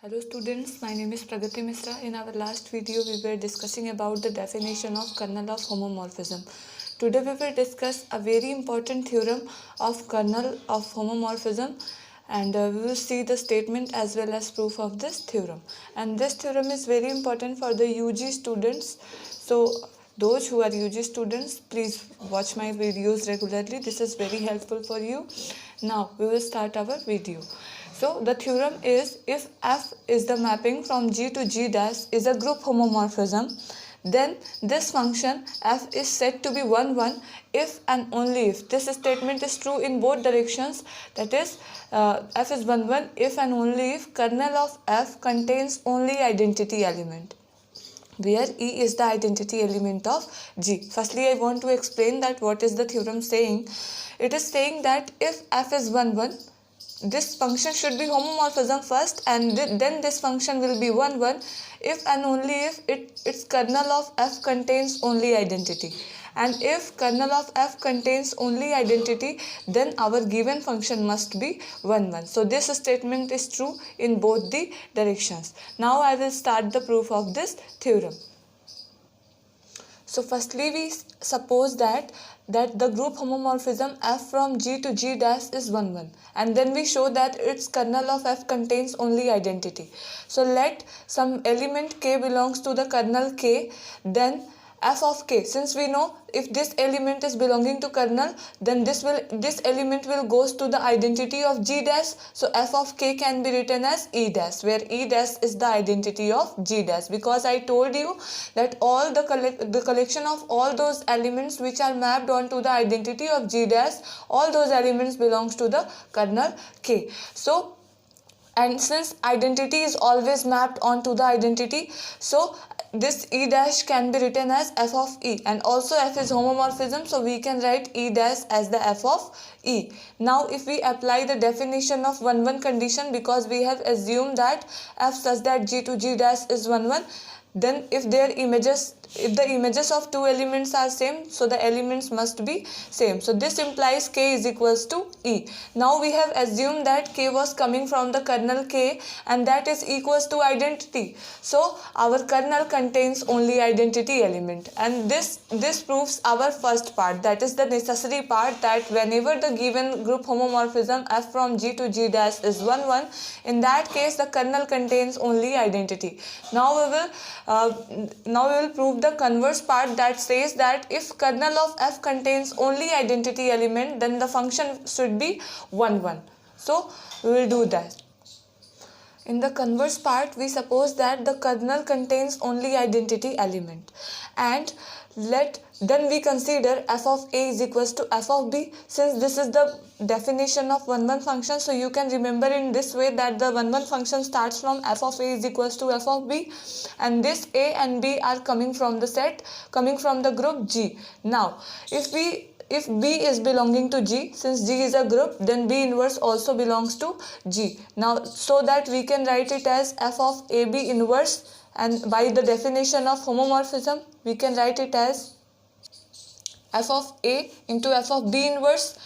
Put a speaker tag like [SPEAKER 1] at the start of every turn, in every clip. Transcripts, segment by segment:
[SPEAKER 1] Hello students, my name is Pragati Misra. In our last video, we were discussing about the definition of kernel of homomorphism. Today we will discuss a very important theorem of kernel of homomorphism, and we will see the statement as well as proof of this theorem. And this theorem is very important for the UG students. So those who are UG students, please watch my videos regularly. This is very helpful for you. Now we will start our video. So the theorem is, if F is the mapping from G to G dash is a group homomorphism, then this function F is said to be 1 1 if and only if this statement is true in both directions, that is F is 1 1 if and only if kernel of F contains only identity element, where E is the identity element of G. Firstly, I want to explain that what is the theorem saying. It is saying that if F is 1 1, this function should be homomorphism first, and then this function will be 1 1 if and only if its kernel of F contains only identity. And if kernel of F contains only identity, then our given function must be 1 1. So this statement is true in both the directions. Now I will start the proof of this theorem. So firstly, we suppose that the group homomorphism F from G to G dash is 1 1, and then we show that its kernel of F contains only identity. So let some element K belongs to the kernel K, then F of K, since we know if this element is belonging to kernel, then this element will goes to the identity of G dash. So F of K can be written as E dash, where E dash is the identity of G dash, because I told you that all the collection of all those elements which are mapped onto the identity of G dash, all those elements belongs to the kernel K. So, and since identity is always mapped onto the identity, so this E dash can be written as F of E, and also F is homomorphism, so we can write E dash as the F of E. Now if we apply the definition of 1 1 condition, because we have assumed that F such that G to G dash is 1 1, then if the images of two elements are same, so the elements must be same. So this implies K is equals to E. Now we have assumed that K was coming from the kernel K, and that is equals to identity. So our kernel contains only identity element, and this proves our first part, that is the necessary part, that whenever the given group homomorphism F from G to G dash is 1 1, in that case the kernel contains only identity. Now we will prove the converse part, that says that if kernel of F contains only identity element, then the function should be 1 1. So we will do that. In the converse part, we suppose that the kernel contains only identity element, and then we consider F of A is equals to F of B. Since this is the definition of 1 1 function, so you can remember in this way that the 1 1 function starts from F of A is equals to F of B, and this A and B are coming from the group G. Now if B is belonging to G, since G is a group, then B inverse also belongs to G. Now so that we can write it as F of AB inverse, and by the definition of homomorphism we can write it as F of A into F of B inverse.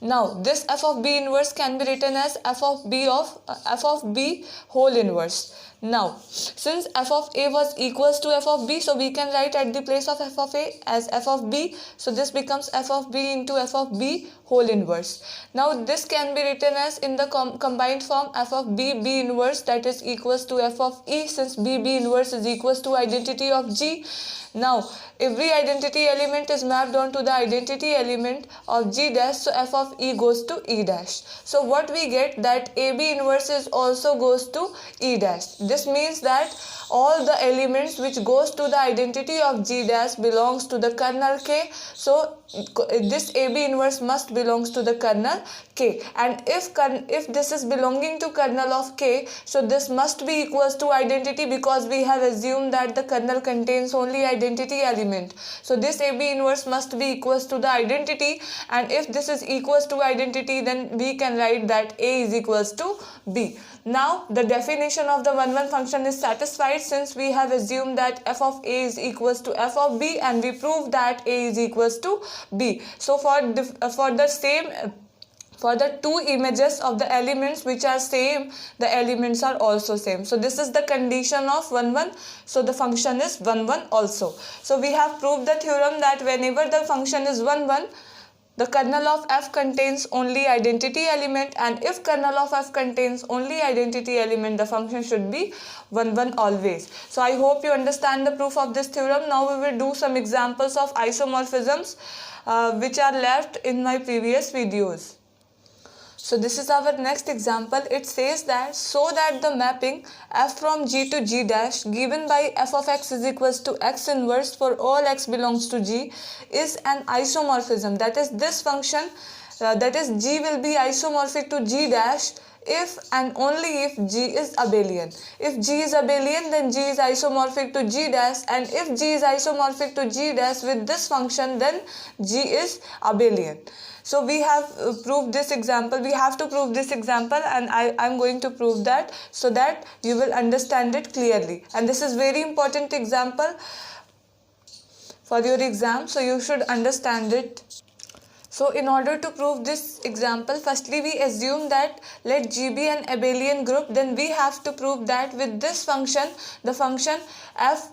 [SPEAKER 1] Now this F of B inverse can be written as F of B whole inverse. Now since F of A was equals to F of B, so we can write at the place of F of A as F of B. So this becomes F of B into F of B whole inverse. Now this can be written as in the combined form F of B inverse, that is equals to F of E, since B inverse is equals to identity of G. Now every identity element is mapped onto the identity element of G dash, so F of E goes to E dash. So what we get, that AB inverse is also goes to E dash. This means that all the elements which goes to the identity of G dash belongs to the kernel K. So this AB inverse must belongs to the kernel K, and if this is belonging to kernel of K, so this must be equals to identity, because we have assumed that the kernel contains only identity element. So this AB inverse must be equals to the identity, and if this is equals to identity, then we can write that A is equals to B. Now the definition of the 1 1 function is satisfied, since we have assumed that F of A is equals to F of B, and we prove that A is equals to B. So for the same For the two images of the elements which are same, the elements are also same. So this is the condition of 1 1. So the function is 1 1 also. So we have proved the theorem that whenever the function is 1 1, the kernel of f contains only identity element, and if kernel of f contains only identity element, the function should be 1 1 always. So I hope you understand the proof of this theorem. Now we will do some examples of isomorphisms which are left in my previous videos. So this is our next example. It says that so that the mapping f from g to g dash given by f of x is equals to x inverse for all x belongs to g is an isomorphism. That is, this function that is g will be isomorphic to g dash if and only if g is abelian. If g is abelian, then g is isomorphic to g dash, and if g is isomorphic to g dash with this function, then g is abelian. So we have proved this example. We have to prove this example, and I am going to prove that so that you will understand it clearly. And this is very important example for your exam, so you should understand it. So in order to prove this example, firstly we assume that let G be an abelian group, then we have to prove that with this function, the function f,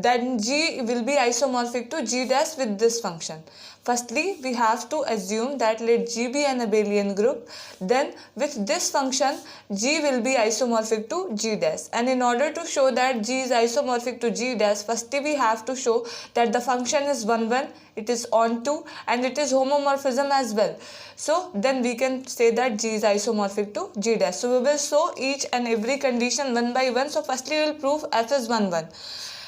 [SPEAKER 1] then G will be isomorphic to G dash with this function. Firstly, we have to assume that let G be an abelian group, then with this function G will be isomorphic to G dash. And in order to show that G is isomorphic to G dash, firstly we have to show that the function is 1 1, it is onto, and it is homomorphism as well. So then we can say that G is isomorphic to G dash. So we will show each and every condition one by one. So firstly we will prove f is 1 1.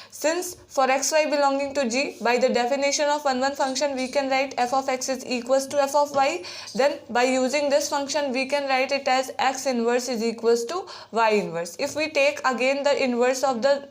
[SPEAKER 1] Since for xy belonging to g, by the definition of 1 1 function, we can write f of x is equals to f of y. Then by using this function, we can write it as x inverse is equals to y inverse. If we take again the inverse of the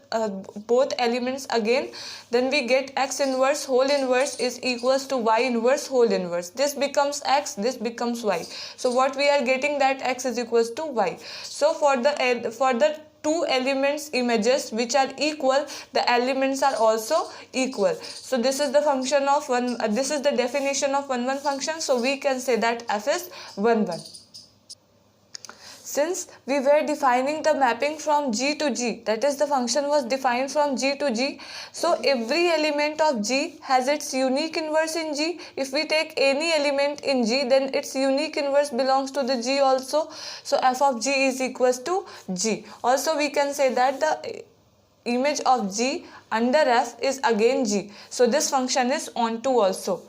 [SPEAKER 1] both elements again, then we get x inverse whole inverse is equals to y inverse whole inverse. This becomes x, this becomes y. So what we are getting, that x is equals to y. So for the two elements images which are equal, the elements are also equal. So this is the function of this is the definition of 1 1 function. So we can say that f is 1 1. Since we were defining the mapping from G to G, that is, the function was defined from G to G, so every element of G has its unique inverse in G. If we take any element in G, then its unique inverse belongs to the G also. So f of G is equals to G. Also we can say that the image of G under f is again G. So this function is onto also.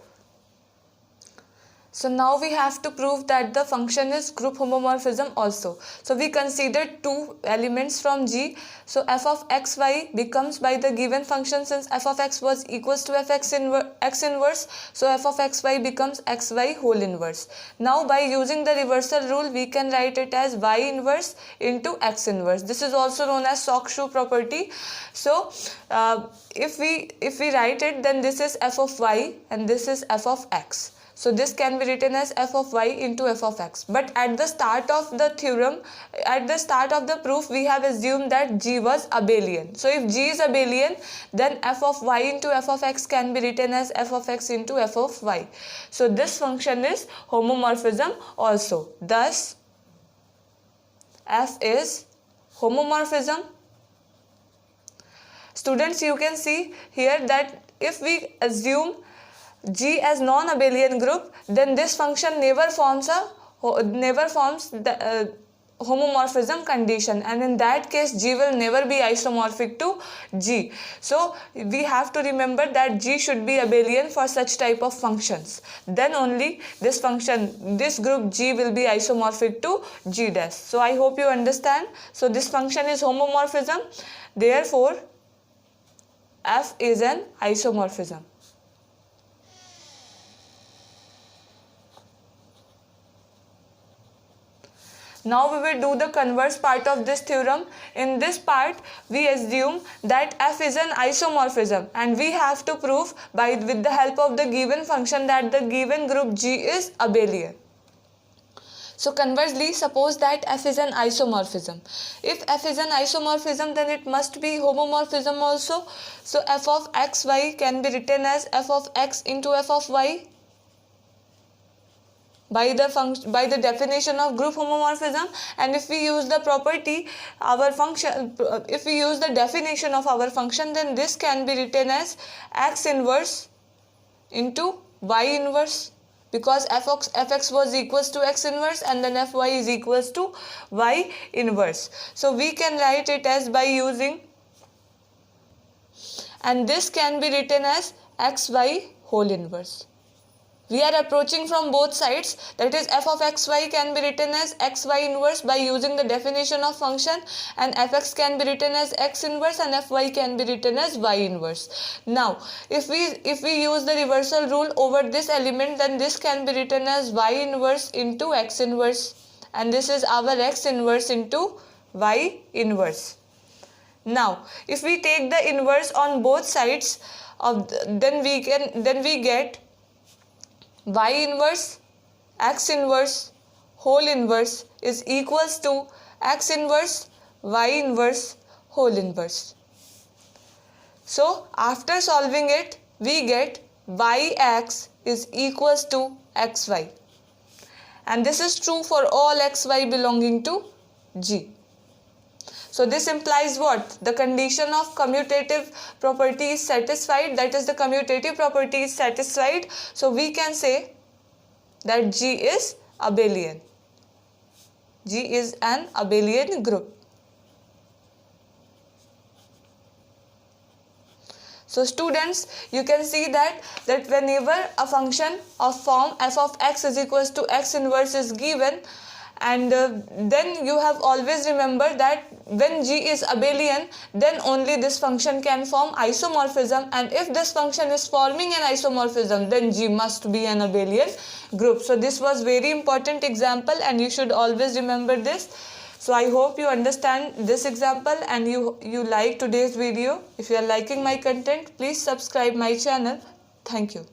[SPEAKER 1] So now we have to prove that the function is group homomorphism also. So we consider two elements from G. So f of xy becomes by the given function, since f of x was equals to x inverse. So f of xy becomes xy whole inverse. Now by using the reversal rule, we can write it as y inverse into x inverse. This is also known as Sock-Schuh property. So if we write it, then this is f of y and this is f of x. So this can be written as f of y into f of x. But at the start of the theorem, at the start of the proof, we have assumed that G was abelian. So if G is abelian, then f of y into f of x can be written as f of x into f of y. So this function is homomorphism also. Thus, f is homomorphism. Students, you can see here that if we assume G as non-abelian group, then this function never forms the homomorphism condition, and in that case G will never be isomorphic to G. So we have to remember that G should be abelian for such type of functions. Then only this function, this group G will be isomorphic to G dash. So I hope you understand. So this function is homomorphism. Therefore, F is an isomorphism. Now we will do the converse part of this theorem. In this part, we assume that f is an isomorphism, and we have to prove with the help of the given function that the given group G is abelian. So conversely, suppose that f is an isomorphism. If f is an isomorphism, then it must be homomorphism also. So f of xy can be written as f of x into f of y. by the definition of group homomorphism. And if we use the property, our function, if we use the definition of our function, then this can be written as x inverse into y inverse, because fx was equals to x inverse and then fy is equals to y inverse. So we can write it as by using, and this can be written as xy whole inverse. We are approaching from both sides, that is f of xy can be written as xy inverse by using the definition of function, and fx can be written as x inverse and fy can be written as y inverse. Now if we use the reversal rule over this element, then this can be written as y inverse into x inverse, and this is our x inverse into y inverse. Now if we take the inverse on both sides of then we get y inverse x inverse whole inverse is equals to x inverse y inverse whole inverse. So after solving it, we get yx is equals to xy, and this is true for all xy belonging to G. So this implies what? The condition of commutative property is satisfied, that is the commutative property is satisfied. So we can say that G is abelian. G is an abelian group. So students, you can see that whenever a function of form f of x is equals to x inverse is given, and then you have always remember that when G is abelian, then only this function can form isomorphism, and if this function is forming an isomorphism, then G must be an abelian group. So this was very important example and you should always remember this. So I hope you understand this example and you like today's video. If you are liking my content, please subscribe my channel. Thank you.